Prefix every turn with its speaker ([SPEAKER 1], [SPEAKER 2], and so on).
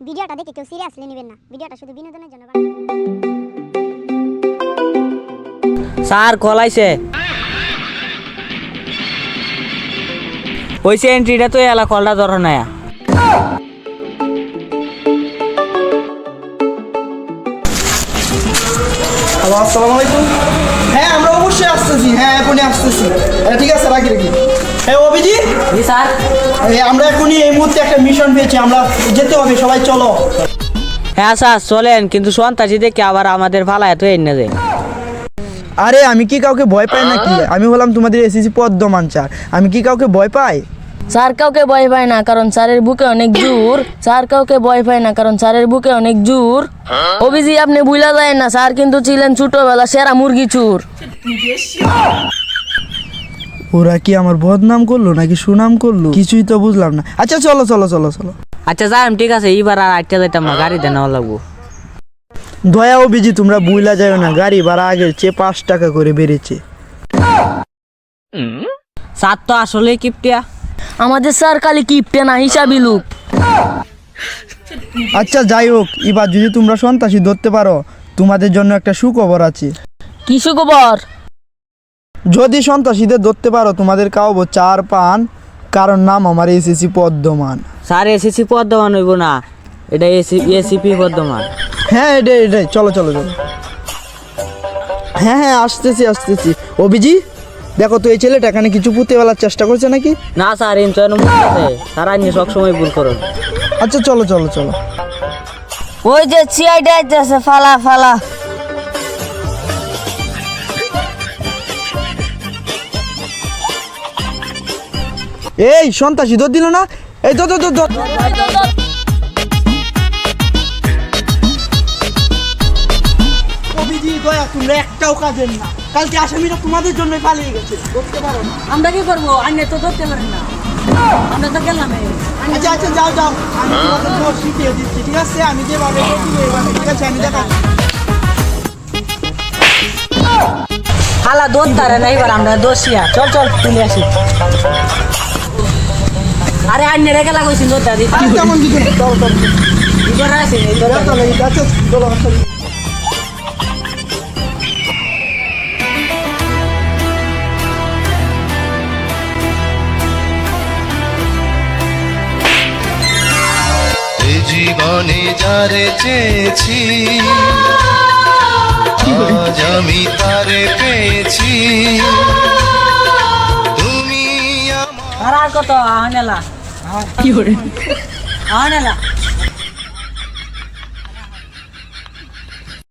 [SPEAKER 1] ভিডিওটা দেখে কেউ সিরিয়াসলি নেবেন না, ভিডিওটা শুধু বিনোদনের জন্য।
[SPEAKER 2] স্যার কলাইছে ওইসে এন্ট্রিটা তো এলা কলটা ধর না।
[SPEAKER 3] হ্যালো, আসসালামু আলাইকুম। হ্যাঁ, আমরা অবশ্যই আসতেছি। হ্যাঁ, এখনই আসতেছি। ঠিক আছে, রাখি। হ্যাঁ অভিজিৎ,
[SPEAKER 2] জি স্যার।
[SPEAKER 3] আমরা এখনই এই মুহূর্তে একটা মিশন পেয়েছি, আমরা যেতে হবে, সবাই চলো।
[SPEAKER 2] হ্যাঁ স্যার চলেন, কিন্তু সন্ত্রাসী দেখে আবার আমাদের ফালায় তো এনে দেয়।
[SPEAKER 3] আরে আমি কি কাউকে ভয় পাই নাকি? আমি হলাম তোমাদের এসএসসি পদ্মমান স্যার, আমি কি কাউকে ভয় পাই?
[SPEAKER 4] স্যার কাউকে ভয় পায় না, কারণ স্যারের বুকে অনেক জোর। স্যার কাউকে ভয় পায় না, কারণ স্যারের বুকে অনেক জোর। অভিজি আপনি ভুলা যায় না, স্যার কিন্তু ছিলেন ছোটবেলা সেরা মুরগি চুর।
[SPEAKER 3] ওরা কি আমার বদনাম করলো নাকি সুনাম করলো, কিছুই তো বুঝলাম না। আচ্ছা চলো চলো চলো চলো।
[SPEAKER 2] আচ্ছা যাই, ঠিক আছে, এইবার আর আটটা যাইতাম না, গাড়িতে নেওয়া লাগবো।
[SPEAKER 3] দয়া অভিজিৎ, তোমরা বুইলা যাও না, গাড়ি ভাড়া আগের চেয়ে 5 টাকা করে বেড়েছে।
[SPEAKER 2] স্যার তো আসলে কিপটিয়া।
[SPEAKER 4] আমাদের স্যার খালি কিপটে না, হিসাবই লুক।
[SPEAKER 3] আচ্ছা যাই হোক, এবার যদি তোমরা সন্ত্রাসী ধরতে পারো, তোমাদের জন্য একটা সুখবর আছে।
[SPEAKER 4] কি সুখবর?
[SPEAKER 3] যদি সন্ত্রাসীদের ধরতে পারো, তোমাদের খাওয়াবো 4 পান, কারণ নাম আমার এসএসসি পদ্মমান।
[SPEAKER 2] স্যার এসএসসি পদ্মমান হইব না, এটা এসিপি পদ্মমান।
[SPEAKER 3] হ্যাঁ এটাই, চলো চলো চলো। হ্যাঁ আসতেছি। অভিজিৎ দেখো তো, এই ছেলেটা এখানে কিছু পুঁতে ফেলার চেষ্টা করছে নাকি?
[SPEAKER 2] না স্যার, ইনচয়ন মুখে তারা নিয়ে সবসময় ভুল করুন।
[SPEAKER 3] আচ্ছা চলো চলো চলো।
[SPEAKER 4] ওই যে সিআইডি আইতেছে, ফালা ফালা।
[SPEAKER 3] এই সন্ত্রাসী ধর দিল না, এই ধর। অভিজিৎ দয়া, তোমরা একটাও কাজের না, কালকে আসামিরা তোমাদের জন্যই পালিয়ে গেছে, ধরতে পারো না।
[SPEAKER 4] আমরা কি করবো? আইনে তো ধরতে পারি না, আমরা তো গেলাম।
[SPEAKER 3] আচ্ছা যাও, আমি তোমাদের ধর শিখিয়ে দিচ্ছি, ঠিক আছে? আমি যেভাবে করবো এইভাবে, ঠিক আছে? আমি দেখা
[SPEAKER 2] খালা দোষ তারে না, এবার আমরা দোষিয়া। চল তুলে আসি। আরে আইনে রেখে লাগছি দোষটা দিই।
[SPEAKER 3] কেমন দিকে চলো
[SPEAKER 2] এবার আছে
[SPEAKER 3] আচ্ছা চলো।
[SPEAKER 5] জীবনে যারে চেয়েছি, আজ আমি তারে পেয়েছি। তুমি
[SPEAKER 2] আর কত আনেলা কি করে আনেলা